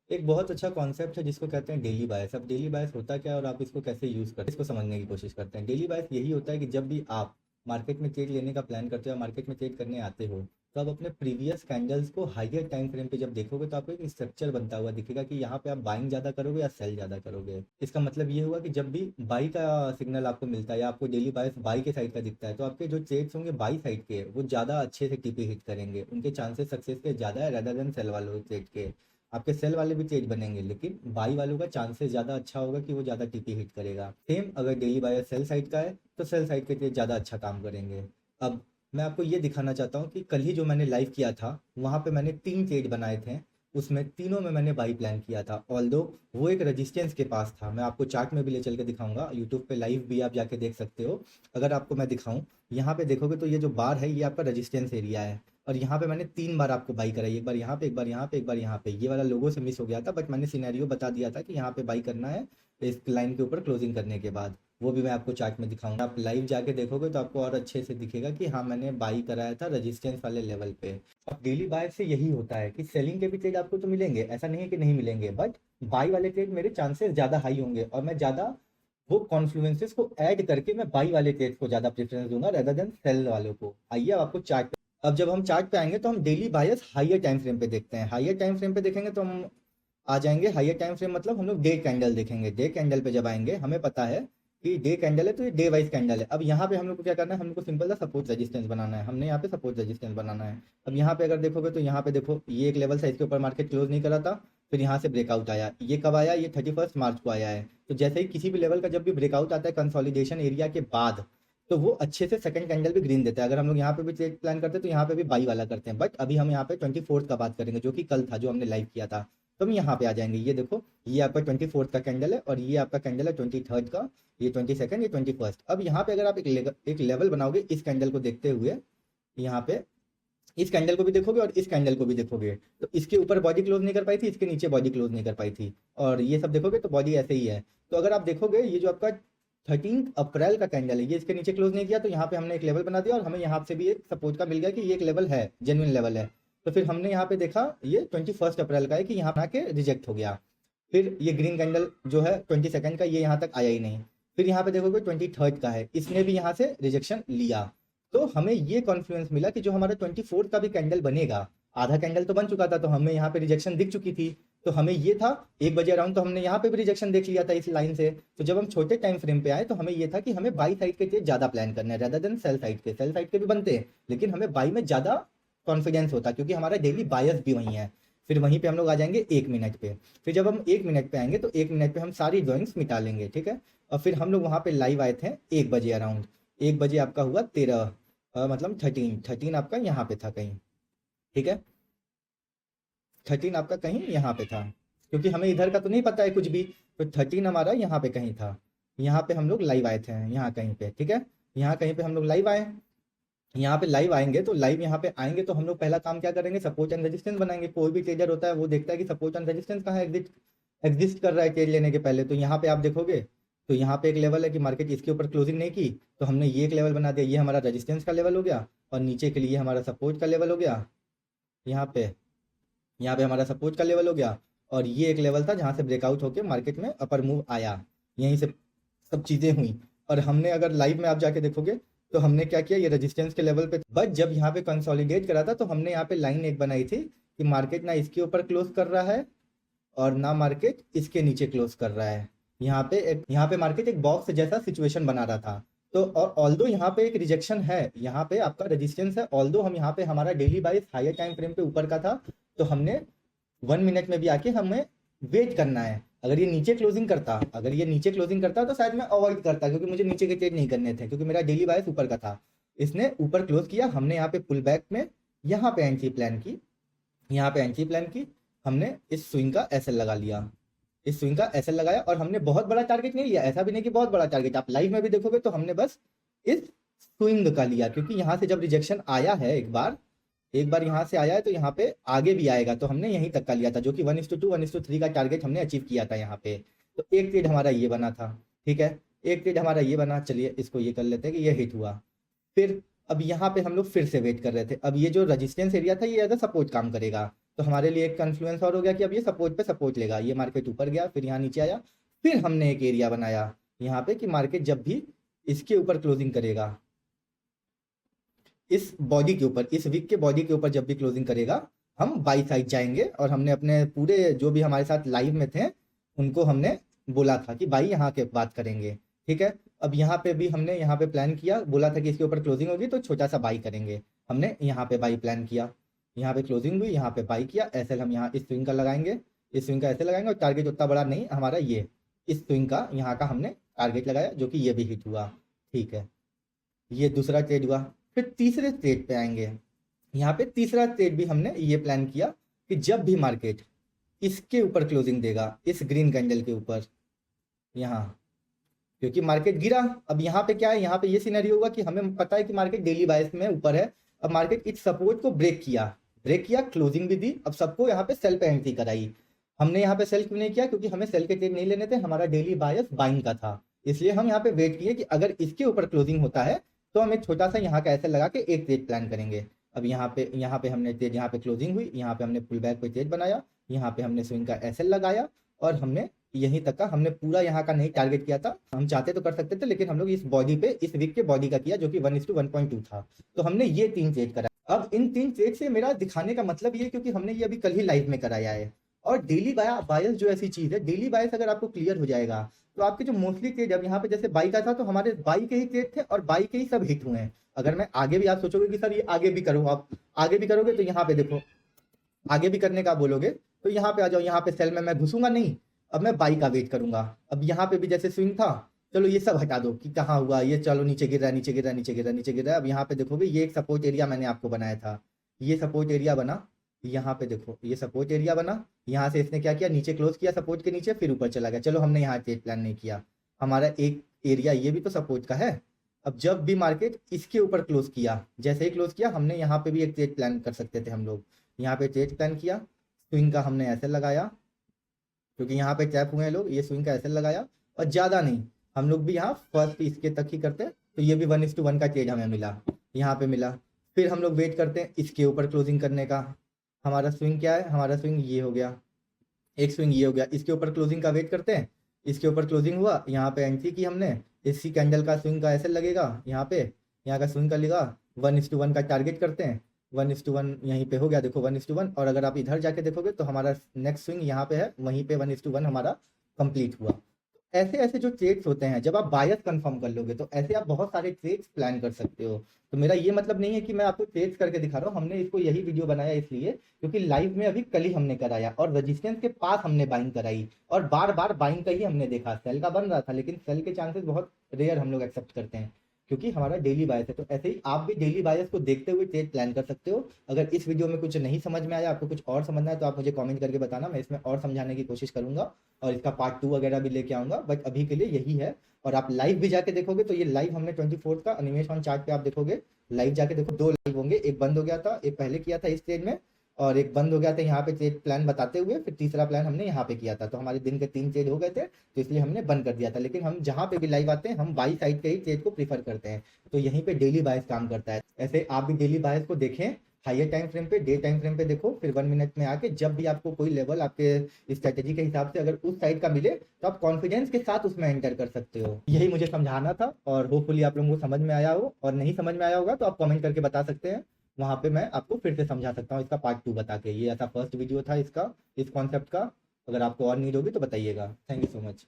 एक बहुत अच्छा कॉन्सेप्ट है जिसको कहते हैं डेली बायस। अब डेली बायस होता क्या है और आप इसको कैसे यूज़ करते हैं, इसको समझने की कोशिश करते हैं। डेली बायस यही होता है कि जब भी आप मार्केट में ट्रेड लेने का प्लान करते हो या मार्केट में ट्रेड करने आते हो, तो आप अपने प्रीवियस कैंडल्स को हाइयर टाइम फ्रेम पे जब देखोगे तो आपको एक स्ट्रक्चर बनता हुआ दिखेगा कि यहाँ पे आप बाइंग ज़्यादा करोगे या सेल ज़्यादा करोगे। इसका मतलब ये हुआ कि जब भी बाई का सिग्नल आपको मिलता है या आपको डेली बायस बाई के साइड का दिखता है, तो आपके जो ट्रेड्स होंगे बाई साइड के वो ज़्यादा अच्छे से टीपी हिट करेंगे, उनके चांसेस सक्सेस के ज़्यादा है रेदर देन सेल वालों ट्रेड के। आपके सेल वाले भी तेज बनेंगे लेकिन बाई वालों का चांसेस ज़्यादा अच्छा होगा कि वो ज़्यादा टीपी हिट करेगा। सेम अगर डेली बायर सेल साइड का है तो सेल साइड के तेज ज़्यादा अच्छा काम करेंगे। अब मैं आपको ये दिखाना चाहता हूँ कि कल ही जो मैंने लाइव किया था वहाँ पे मैंने 3 ट्रेड बनाए थे, उसमें तीनों में मैंने बाई प्लान किया था। ऑल्दो वो एक रेजिस्टेंस के पास था, मैं आपको चार्ट में भी ले चल के दिखाऊंगा, यूट्यूब पे लाइव भी आप जाके देख सकते हो। अगर आपको मैं दिखाऊं, यहाँ पे देखोगे तो ये जो बार है ये आपका रेजिस्टेंस एरिया है, और यहाँ पे मैंने 3 बार आपको बाई कराई, एक बार यहाँ पे, एक बार यहाँ पे, एक बार यहाँ पे। ये वाला लोगो से मिस हो गया था बट मैंने सिनेरियो बता दिया था कि यहाँ पे बाई करना है इस लाइन के ऊपर क्लोजिंग करने के बाद। वो भी मैं आपको चार्ट में दिखाऊंगा, आप लाइव जाके देखोगे तो आपको और अच्छे से दिखेगा कि हाँ मैंने बाई कराया था रेजिस्टेंस वाले लेवल पे। अब डेली बाय से यही होता है कि सेलिंग के भी ट्रेड आपको तो मिलेंगे, ऐसा नहीं है कि नहीं मिलेंगे, बट बाई वाले ट्रेड मेरे चांसेस ज़्यादा हाई होंगे और मैं ज़्यादा वो कॉन्फ्लुएंसेस को ऐड करके मैं बाई वाले ट्रेड को ज़्यादा प्रेफरेंस दूंगा रेदर देन सेल वालों को। आइए अब आपको चार्ट। अब जब हम चार्ट पे आएंगे तो हम डेली बायस हाइयर टाइम फ्रेम पे देखते हैं। हाइयर टाइम फ्रेम पे देखेंगे तो हम आ जाएंगे हाइयर टाइम फ्रेम, मतलब हम लोग डे कैंडल देखेंगे। डे कैंडल पे जब आएंगे हमें पता है कि डे कैंडल है तो ये डे वाइज कैंडल है। अब यहाँ पे हम लोग को क्या करना है, हम लोग को सिंपल सा सपोर्ट रेजिस्टेंस बनाना है, हमने यहाँ पे सपोर्ट रेजिस्टेंस बनाना है। अब यहाँ पे अगर देखोगे तो यहाँ पे देखो ये एक लेवल था, इसके ऊपर मार्केट क्लोज नहीं करा था, फिर यहाँ से ब्रेकआउट आया। ये कब आया, ये 31 मार्च को आया है। तो जैसे ही किसी भी लेवल का जब भी ब्रेकआउट आता है कंसोलिडेशन एरिया के बाद, तो वो अच्छे से सेकंड कैंडल भी ग्रीन देता है। अगर हम लोग यहाँ पे भी ट्रेड प्लान करते हैं तो यहाँ पे भी बाई वाला करते हैं, बट अभी हम यहाँ पे 24 का बात करेंगे जो कि कल था, जो हमने लाइव किया था। तो हम यहाँ पे आ जाएंगे, ये देखो ये आपका 24 का कैंडल है और ये आपका कैंडल है 23 का, ये 22, ये 21। अब यहाँ पे अगर आप एक लेवल बनाओगे इस कैंडल को देखते हुए, यहाँ पे इस कैंडल को भी देखोगे और इस कैंडल को भी देखोगे, तो इसके ऊपर बॉडी क्लोज नहीं कर पाई थी, इसके नीचे बॉडी क्लोज नहीं कर पाई थी, और ये सब देखोगे तो बॉडी ऐसे ही है। तो अगर आप देखोगे ये जो आपका 13 अप्रैल का कैंडल है ये इसके नीचे क्लोज नहीं किया, तो यहाँ पे हमने एक लेवल बना दिया और हमें यहाँ से भी एक सपोर्ट का मिल गया कि ये एक लेवल है, जेन्युइन लेवल है। तो फिर हमने यहाँ पे देखा ये 21 अप्रैल का है कि यहाँ आके रिजेक्ट हो गया। फिर ये ग्रीन कैंडल जो है 22 का, ये यहाँ तक आया ही नहीं। फिर यहाँ पे देखोगे 23 का है, इसने भी यहाँ से रिजेक्शन लिया। तो हमें ये कॉन्फ्लुएंस मिला कि जो हमारा 24 का भी कैंडल बनेगा, आधा कैंडल तो बन चुका था तो हमें यहाँ पे रिजेक्शन दिख चुकी थी। तो हमें ये था 1 बजे अराउंड, तो हमने यहाँ पे भी रिजेक्शन देख लिया था इस लाइन से। तो जब हम छोटे टाइम फ्रेम पे आए तो हमें ये था कि हमें बाई साइड के लिए ज़्यादा प्लान करना है रेदर देन सेल साइड के। सेल साइड के भी बनते हैं लेकिन हमें बाई में ज़्यादा कॉन्फिडेंस होता क्योंकि हमारा डेली बायस भी वही है। फिर वहीं पे हम लोग आ जाएंगे 1 मिनट पे। फिर जब हम 1 मिनट पे आएंगे तो 1 मिनट पे हम सारी ड्रॉइंग्स मिटा लेंगे, ठीक है। और फिर हम लोग वहाँ पे लाइव आए थे 1 बजे अराउंड। 1 बजे आपका हुआ 13, मतलब 13 आपका यहाँ पे था कहीं, ठीक है। 13 आपका कहीं यहाँ पे था, क्योंकि हमें इधर का तो नहीं पता है कुछ भी। तो 13 हमारा यहाँ पे कहीं था। यहाँ पे हम लोग लाइव आए थे, यहाँ कहीं पे, ठीक है। यहाँ कहीं पे हम लोग लाइव आए। यहाँ पे लाइव आएंगे तो लाइव यहाँ पे आएंगे तो हम लोग पहला काम क्या करेंगे, सपोर्ट एंड रेजिस्टेंस बनाएंगे। कोई भी ट्रेडर होता है वो देखता है कि सपोर्ट एंड रेजिस्टेंस कहाँ एग्जिस्ट एग्जिस्ट कर रहा है ट्रेड लेने के पहले। तो यहाँ पे आप देखोगे तो यहाँ पे एक लेवल है कि मार्केट इसके ऊपर क्लोजिंग नहीं की, तो हमने ये एक लेवल बना दिया, ये हमारा रेजिस्टेंस का लेवल हो गया, और नीचे के लिए हमारा सपोर्ट का लेवल हो गया। यहाँ पे हमारा सपोर्ट का लेवल हो गया, और ये एक लेवल था जहाँ से ब्रेकआउट होकर मार्केट में अपर मूव आया। यहीं से सब चीज़ें हुई। और हमने अगर लाइव में आप जाके देखोगे तो हमने क्या किया, ये रेजिस्टेंस के लेवल पे, बट जब यहाँ पे कंसोलिडेट करा था तो हमने यहाँ पे लाइन एक बनाई थी कि मार्केट ना इसके ऊपर क्लोज कर रहा है और ना मार्केट इसके नीचे क्लोज कर रहा है। यहाँ पे मार्केट एक बॉक्स जैसा सिचुएशन बना रहा था। तो और ऑल्दो यहाँ पे एक रिजेक्शन है, यहाँ पे आपका रेजिस्टेंस है, ऑल्दो हम यहाँ पे हमारा डेली बाइस हायर टाइम फ्रेम पे ऊपर का था, तो हमने 1 मिनट में भी आके हमें वेट करना है। अगर ये नीचे क्लोजिंग करता तो शायद मैं अवॉइड करता, क्योंकि मुझे नीचे के ट्रेड नहीं करने थे, क्योंकि मेरा डेली बायस ऊपर का था। इसने ऊपर क्लोज किया, हमने यहाँ पे पुल बैक में यहाँ पे एंट्री प्लान की, हमने इस स्विंग का एसएल लगा लिया, लगाया। और हमने बहुत बड़ा टारगेट नहीं लिया, ऐसा भी नहीं कि बहुत बड़ा टारगेट, आप लाइव में भी देखोगे तो हमने बस इस स्विंग का लिया, क्योंकि यहाँ से जब रिजेक्शन आया है एक बार यहाँ से आया है तो यहाँ पे आगे भी आएगा, तो हमने यहीं तक का लिया था, जो कि 1:2 1:3 का टारगेट हमने अचीव किया था यहाँ पे। तो एक ट्रेड हमारा ये बना था, ठीक है, एक ट्रेड हमारा ये बना। चलिए इसको ये कर लेते हैं कि ये हिट हुआ। फिर अब यहाँ पे हम लोग फिर से वेट कर रहे थे। अब ये जो रेजिस्टेंस एरिया था ये एज अ सपोर्ट काम करेगा। तो हमारे लिए एक कन्फ्लुएंस और हो गया कि अब ये सपोर्ट पे सपोर्ट लेगा, ये मार्केट ऊपर गया, फिर यहाँ नीचे आया, फिर हमने एक एरिया बनाया यहाँ पे कि मार्केट जब भी इसके ऊपर क्लोजिंग करेगा, इस बॉडी के ऊपर, इस वीक के बॉडी के ऊपर जब भी क्लोजिंग करेगा, हम बाई साइड जाएंगे। और हमने अपने पूरे जो भी हमारे साथ लाइव में थे उनको हमने बोला था कि भाई यहाँ के बात करेंगे, ठीक है। अब यहाँ पे भी हमने यहाँ पे प्लान किया, बोला था कि इसके ऊपर क्लोजिंग होगी तो छोटा सा बाई करेंगे, हमने यहाँ पे बाई प्लान किया, यहाँ पे क्लोजिंग हुई, यहाँ पे बाई किया, एसएल हम यहाँ इस स्विंग का लगाएंगे, इस स्विंग का ऐसे लगाएंगे, और टारगेट उतना बड़ा नहीं हमारा, ये इस स्विंग का यहाँ का हमने टारगेट लगाया जो कि ये भी हिट हुआ, ठीक है। ये दूसरा ट्रेड हुआ। फिर तीसरे ट्रेड पे आएंगे, यहाँ पे तीसरा ट्रेड भी हमने ये प्लान किया कि जब भी मार्केट इसके ऊपर क्लोजिंग देगा, इस ग्रीन कैंडल के ऊपर, यहाँ क्योंकि मार्केट गिरा, अब यहाँ पे क्या है, यहाँ पे ये सिनेरियो होगा कि हमें पता है कि मार्केट डेली बायस में ऊपर है, अब मार्केट इस सपोर्ट को ब्रेक किया, क्लोजिंग भी दी, अब सबको यहाँ पे सेल पे एंट्री कराई। हमने यहाँ पे सेल क्यों नहीं किया, क्योंकि हमें सेल के ट्रेड नहीं लेने थे, हमारा डेली बायस बाइंग का था, इसलिए हम यहाँ पे वेट किए कि अगर इसके ऊपर क्लोजिंग होता है तो हम एक छोटा सा यहाँ का ऐसे लगा के एक ट्रेड प्लान करेंगे। अब यहाँ पे हमने ट्रेड, यहाँ पे क्लोजिंग हुई, यहाँ पे हमने पुल बैक पे ट्रेड बनाया, यहाँ पे हमने स्विंग का एसएल लगाया, और हमने यहीं तक का हमने पूरा यहाँ का नहीं टारगेट किया था, हम चाहते तो कर सकते थे, लेकिन हम लोग इस बॉडी पे, इस वीक के बॉडी का किया जो कि 1:1.2 था। तो हमने ये 3 ट्रेड करा। अब इन 3 ट्रेड से मेरा दिखाने का मतलब ये, क्योंकि हमने ये अभी कल ही लाइव में कराया है, और डेली बायस जो ऐसी चीज है, डेली बायस अगर आपको क्लियर हो जाएगा तो आपके जो मोस्टली ट्रेड, अब यहाँ पे जैसे बाई का था तो हमारे बाई के ही ट्रेड थे और बाई के ही सब हिट हुए हैं। अगर मैं आगे भी, आप सोचोगे कि सर ये आगे भी करूँ, आप आगे भी करोगे तो यहाँ पे देखो, आगे भी करने का बोलोगे तो यहाँ पे आ जाओ, यहाँ पे सेल में मैं घुसूंगा नहीं, अब मैं बाई का वेट करूंगा। अब यहाँ पे भी जैसे स्विंग था, चलो ये सब हटा दो कि कहाँ हुआ ये, चलो नीचे गिर रहा है, नीचे गिर रहा है, नीचे गिर रहा है, नीचे गिर रहा है। अब यहाँ पे देखोगे ये एक सपोर्ट एरिया मैंने आपको बनाया था, ये सपोर्ट एरिया बना, यहाँ पे देखो ये सपोर्ट एरिया बना, यहाँ से इसने क्या किया, नीचे क्लोज किया सपोर्ट के नीचे, फिर ऊपर चला गया। चलो हमने यहाँ ट्रेड प्लान नहीं किया, हमारा एक एरिया ये भी तो सपोर्ट का है। अब जब भी मार्केट इसके ऊपर क्लोज किया, जैसे ही क्लोज किया, हमने यहाँ पे भी एक ट्रेड प्लान कर सकते थे हम लोग, यहाँ पे ट्रेड प्लान किया, स्विंग का हमने ऐसे लगाया, क्योंकि यहाँ पे टैप हुए हैं लोग, ये स्विंग का ऐसे लगाया, और ज़्यादा नहीं, हम लोग भी यहाँ फर्स्ट इसके तक ही करते, तो ये भी 1:1 का ट्रेड हमें मिला, यहाँ पे मिला। फिर हम लोग वेट करते हैं इसके ऊपर क्लोजिंग करने का, हमारा स्विंग क्या है, हमारा स्विंग ये हो गया, एक स्विंग ये हो गया, इसके ऊपर क्लोजिंग का वेट करते हैं, इसके ऊपर क्लोजिंग हुआ, यहाँ पे एंट्री की हमने, इसी कैंडल का स्विंग का ऐसे लगेगा, यहाँ पे यहाँ का स्विंग का लेगा, 1:1 का टारगेट करते हैं, 1:1 यहीं पे हो गया, देखो 1:1। और अगर आप इधर जाके देखोगे तो हमारा नेक्स्ट स्विंग यहाँ पे है, वहीं पे 1:1 हमारा कंप्लीट हुआ। ऐसे ऐसे जो ट्रेड्स होते हैं, जब आप बायस कंफर्म कर लोगे तो ऐसे आप बहुत सारे ट्रेड्स प्लान कर सकते हो। तो मेरा ये मतलब नहीं है कि मैं आपको ट्रेड्स करके दिखा रहा हूँ, हमने इसको यही वीडियो बनाया इसलिए क्योंकि लाइव में अभी कल ही हमने कराया और रेजिस्टेंस के पास हमने बाइंग कराई, और बार बार बाइंग का ही हमने देखा, सेल का बन रहा था लेकिन सेल के चांसेस बहुत रेयर हम लोग एक्सेप्ट करते हैं क्योंकि हमारा डेली बायस है। तो ऐसे ही आप भी डेली बायस को देखते हुए ट्रेड प्लान कर सकते हो। अगर इस वीडियो में कुछ नहीं समझ में आया, आपको कुछ और समझना है तो आप मुझे कमेंट करके बताना, मैं इसमें और समझाने की कोशिश करूंगा और इसका पार्ट 2 वगैरह भी लेके आऊंगा, बट अभी के लिए यही है। और आप लाइव भी जाके देखोगे तो ये लाइव हमने 24 का एनिमेशन ऑन चार्ट पे आप देखोगे, लाइव जाके देखो 2 लाइव होंगे, एक बंद हो गया था, एक पहले किया था इस ट्रेड में और एक बंद हो गया था यहाँ पे ट्रेड प्लान बताते हुए, फिर तीसरा प्लान हमने यहाँ पे किया था। तो हमारे दिन के 3 ट्रेड हो गए थे तो इसलिए हमने बंद कर दिया था। लेकिन हम जहाँ पे भी लाइव आते हैं हम बाई साइड के ही ट्रेड को प्रीफर करते हैं, तो यहीं पे डेली बायस काम करता है। ऐसे आप भी डेली बायस को देखें, हाइयर टाइम फ्रेम पे, डे टाइम फ्रेम पे देखो, फिर 1 मिनट में आके जब भी आपको कोई लेवल आपके स्ट्रेटेजी के हिसाब से अगर उस साइड का मिले तो आप कॉन्फिडेंस के साथ उसमें एंटर कर सकते हो। यही मुझे समझाना था और होपफुली आप लोगों को समझ में आया हो, और नहीं समझ में आया होगा तो आप कमेंट करके बता सकते हैं, वहां पे मैं आपको फिर से समझा सकता हूँ इसका पार्ट 2 बता के। ये ऐसा फर्स्ट वीडियो था इसका, इस कॉन्सेप्ट का। अगर आपको और नीड होगी तो बताइएगा। Thank you so much.